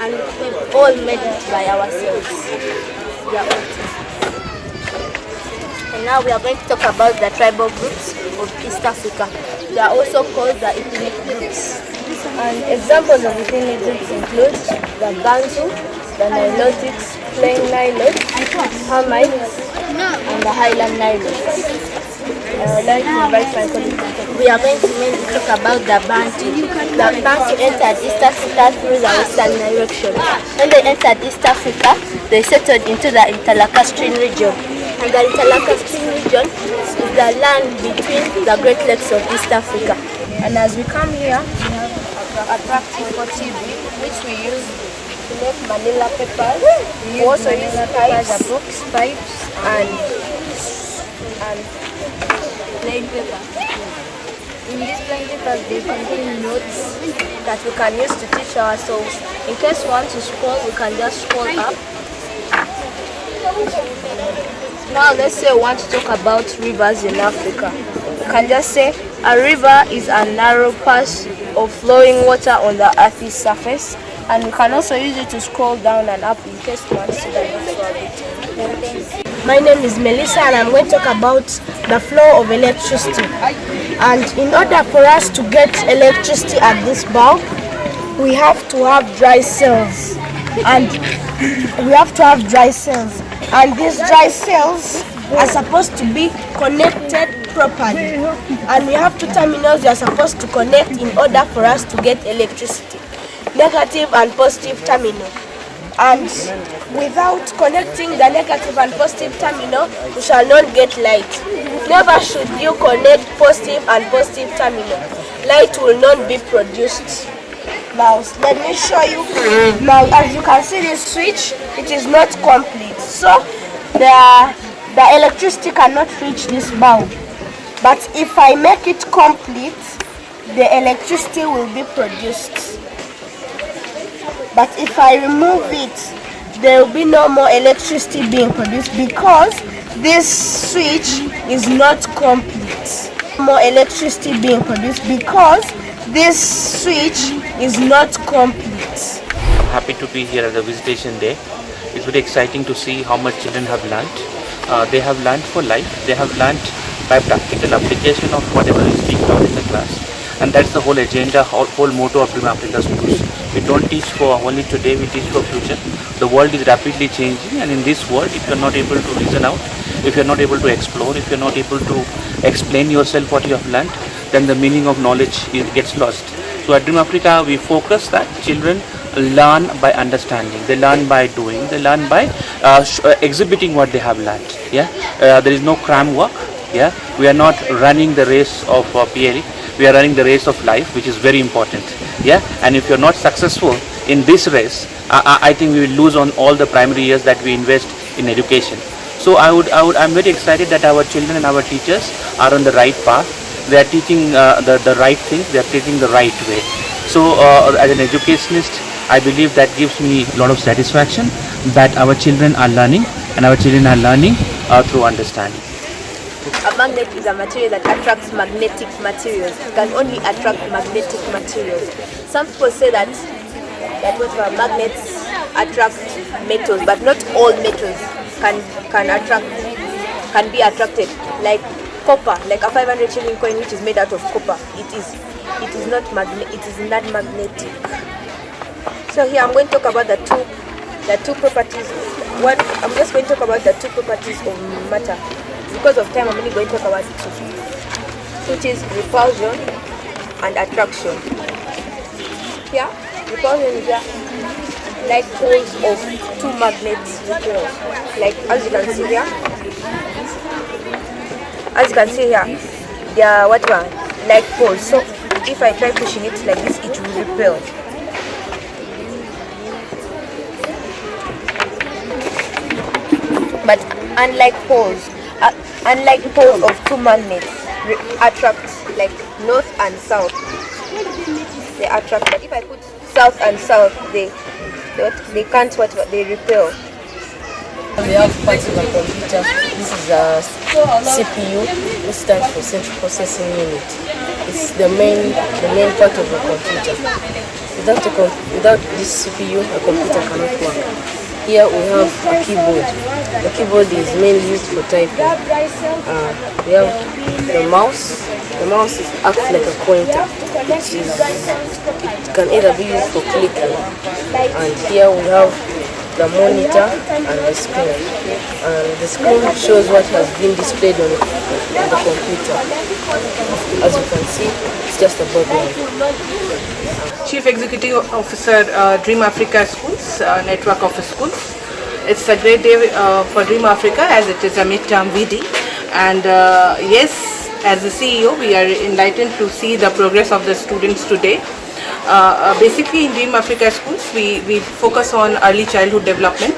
and we've all made it by ourselves. They are all teeth. And now we are going to talk about the tribal groups of East Africa. They are also called the ethnic groups. And examples of ethnic groups include the Bantu, the Nilotics, Plain Nilotes, Hamites, and the Highland Nilotes. We are going to mainly talk about the Bantu. The Bantu entered East Africa through the western direction. When they entered East Africa, they settled into the Interlacustrine region. And the Interlacustrine region is the land between the Great Lakes of East Africa. And as we come here, we have attractive for TV, which we use to make manila papers. We also use pipes, and plain paper. In these plain papers, they contain notes that we can use to teach ourselves. In case we want to scroll, we can just scroll up. Now let's say we want to talk about rivers in Africa. We can just say a river is a narrow path of flowing water on the earth's surface, and we can also use it to scroll down and up in case we want to see the next one. My name is Melissa, and I'm going to talk about the flow of electricity. And in order for us to get electricity at this bulb, we have to have dry cells. And these dry cells are supposed to be connected properly. And we have two terminals we are supposed to connect in order for us to get electricity. Negative and positive terminal. And without connecting the negative and positive terminal, we shall not get light. Never should you connect positive and positive terminal. Light will not be produced. Now let me show you. Now as you can see, this switch, it is not complete. So the electricity cannot reach this bulb. But if I make it complete, the electricity will be produced. But if I remove it, there will be no more electricity being produced because this switch is not complete. More electricity being produced because this switch is not complete. I'm happy to be here at the Visitation Day. It's very exciting to see how much children have learnt. They have learnt for life. They have learnt by practical application of whatever is being taught in the class. And that's the whole agenda, whole motto of Dream Africa schools. We don't teach for only today, we teach for future. The world is rapidly changing, and in this world, if you're not able to reason out, if you're not able to explore, if you're not able to explain yourself what you have learned, then the meaning of knowledge gets lost. So at Dream Africa, we focus that children learn by understanding, they learn by doing, they learn by exhibiting what they have learned. Yeah, there is no cram work. Yeah, we are not running the race of PLE. We are running the race of life, which is very important. Yeah, and if you're not successful in this race, I think we will lose on all the primary years that we invest in education. So I'm very excited that our children and our teachers are on the right path. They are teaching the right things. They are teaching the right way. So as an educationist, I believe that gives me a lot of satisfaction that our children are learning, and our children are learning through understanding. A magnet is a material that attracts magnetic materials. It can only attract magnetic materials. Some people say that magnets attract metals, but not all metals can be attracted. Like copper, like a 500 shilling coin which is made out of copper. It is not magnetic. So here I'm going to talk about the two properties. I'm just going to talk about the two properties of matter. Because of time, I'm only going to talk about two, which is repulsion and attraction. Yeah, repulsion is like poles of two magnets. Like as you can see here, they are like poles. So if I try pushing it like this, it will repel. But unlike poles of two magnets attract like north and south, they attract. But if I put south and south, they can't they repel. We have parts of a computer. This is a CPU, which stands for Central Processing Unit. It's the main part of the computer. Without this CPU, a computer cannot work. Here we have a keyboard. The keyboard is mainly used for typing. We have the mouse. The mouse acts like a pointer. It can either be used for clicking. And here we have the monitor and the screen. And the screen shows what has been displayed on the computer. As you can see, it's just a background. Chief Executive Officer, Dream Africa Schools, network of schools. It's a great day for Dream Africa as it is a midterm VD. And yes, as the CEO, we are enlightened to see the progress of the students today. Basically, in Dream Africa Schools, we focus on early childhood development,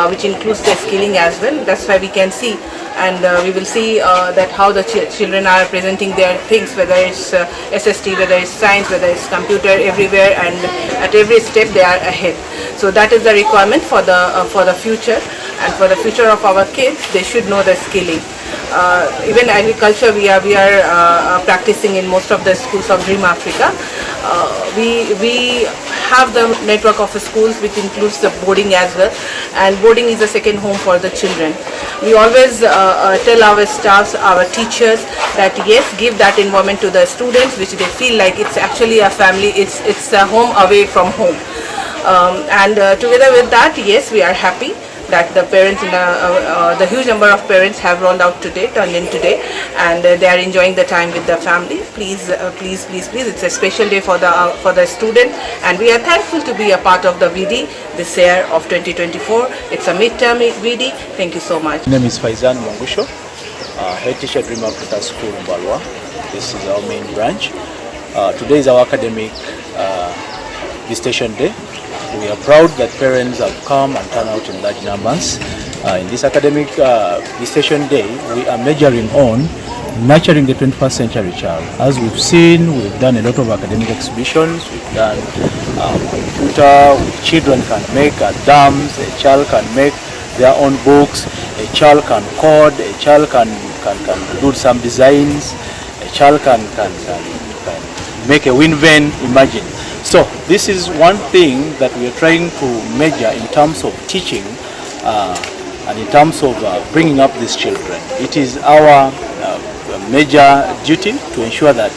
which includes the skilling as well. That's why we can see, and we will see that how the children are presenting their things, whether it's SST, whether it's science, whether it's computer, everywhere, and at every step they are ahead. So that is the requirement for the future, and for the future of our kids, they should know the skilling. Even agriculture, we are practicing in most of the schools of Dream Africa. We have the network of schools which includes the boarding as well, and boarding is a second home for the children. We always tell our staffs, our teachers, that yes, give that environment to the students which they feel like it's actually a family, it's a home away from home. And together with that, yes, we are happy that the parents, the huge number of parents have turned in today, and they are enjoying the time with the family. Please, it's a special day for the student, and we are thankful to be a part of the VD this year of 2024. It's a midterm VD. Thank you so much. My name is Faizan Mwangusho, head teacher Dream Africa School in Mbalwa. This is our main branch. Today is our academic visitation day. We are proud that parents have come and turned out in large numbers. In this academic visitation day, we are majoring on nurturing the 21st century child. As we've seen, we've done a lot of academic exhibitions. We've done computer, children can make dams, a child can make their own books, a child can code, a child can do some designs, a child can make a wind vane, imagine. So this is one thing that we are trying to measure in terms of teaching and in terms of bringing up these children. It is our major duty to ensure that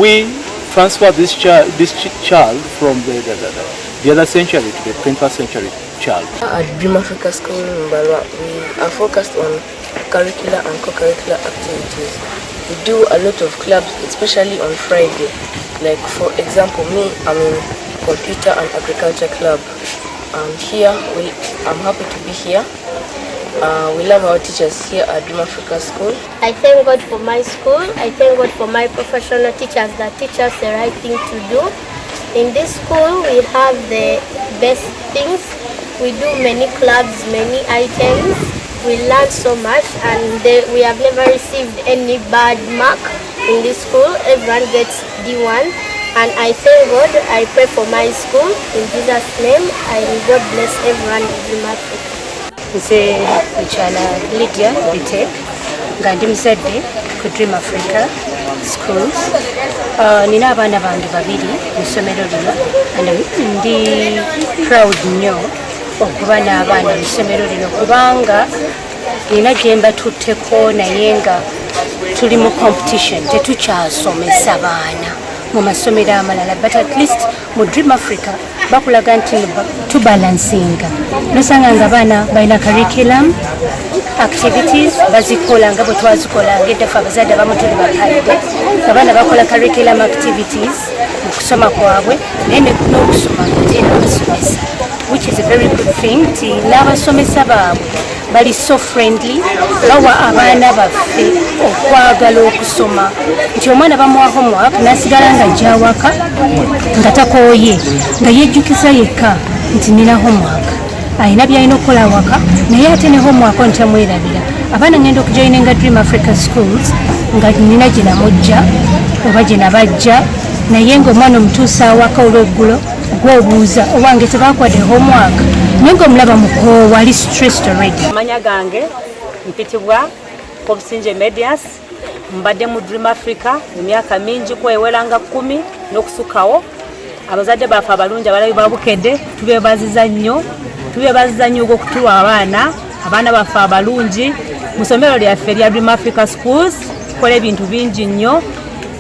we transfer this child from the other century to the 21st century child. At Dream Africa School in Mbalwa, we are focused on curricular and co-curricular activities. We do a lot of clubs, especially on Friday. Like for example, me, I'm in computer and agriculture club. And here, I'm happy to be here. We love our teachers here at Dream Africa School. I thank God for my school. I thank God for my professional teachers that teach us the right thing to do. In this school, we have the best things. We do many clubs, many items. We learn so much, and we have never received any bad mark in this school. Everyone gets D1, and I thank God. I pray for my school in Jesus' name, and God bless everyone in Dream Africa. Nze Mchala Lydia Bitek nga ndi muzadde ku Dream Africa Schools. Nina abaana bange babiri mu ssomero lino, ndi proud nnyo okuba n'abaana mu ssomero lino kubanga nina gye mbatutteko naye nga tuli mu competition, tetukyasomesa baana mu masomero amalala, but at least mu Dream Africa bakulaga nti tubalansinga. Nosanga nga baana balina curriculum activities bazikola nga bwe twazikolanga eddafe abazadde abamu tuli bakadde, abaana bakola curriculum activities mu kusoma kwabwe naye n'okusoma ate n'abasomesa, which is a very good thing. Ti n'abasomesa baabwe bali so friendly, bawa abaana baffe okwagala okusoma. Nti omwana bamuwa homework n'asigala nga ajja awaka nga takooye, nga yejjukiza yekka nti nina homework, alina byalina okukola awaka naye ate ne homework ntamwerabira. Abaana ngenda okujoyininga Dream Africa Schools nga nina gye namujja oba gye nabajja, naye ng'omwana omutuusa awaka olw'eggulo gw'obuuza owange tebakwadde homework naye ng'omulaba mukoowa ali stressed already. Amanya gange mpitibwa Kobusinje Medias, mbadde mu Dream Africa emyaka mingi kwewera nga 10 n'okusukawo. abazadde baffe abalungi abalabi babukedde tubeebaziza nnyo okutuwa abaana baffe abalungi mu ssomero lyaffe erya Dream Africa Schools. Tukola ebintu bingi nnyo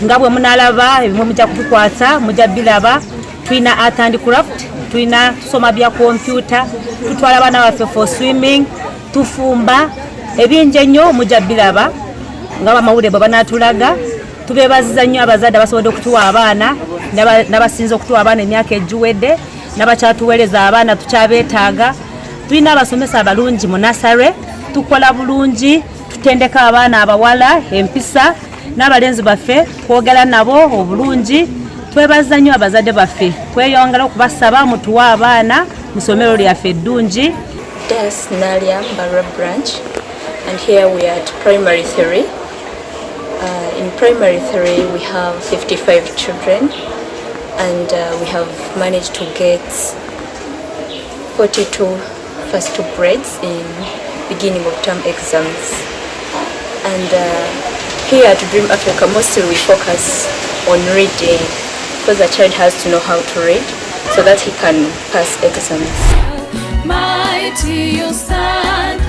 nga bwe munalaba ebimu mujja kutukwata mujja bilaba. Tulina art and craft, tulina tusoma bya computer, tutwala abaana baffe for swimming, tufumba ebingi ennyo mujja bilaba nga bamawulire bwe banatulaga. Tubeebaziza nnyo abazadde abasobodde okutuwa abaana n'abasinza okutuwa abaana emyaka egiwedde n'abakyatuweereza abaana tukyabeetaaga. Tulina abasomesa abalungi mu Nursery, tukola bulungi, tutendeka abaana abawala empisa n'abalenzi baffe twogera nabo obulungi. Twebaza nnyo abazadde baffe, tweyongera okubasaba mutuwa abaana mu ssomero lyaffe eddungi. That's Nalia Mbalwa branch, and here we are at primary 3. In primary 3 we have 55 children, and we have managed to get 42 first 2 grades in beginning of term exams. And here at Dream Africa mostly we focus on reading, because the child has to know how to read so that he can pass exams. Mighty you stand.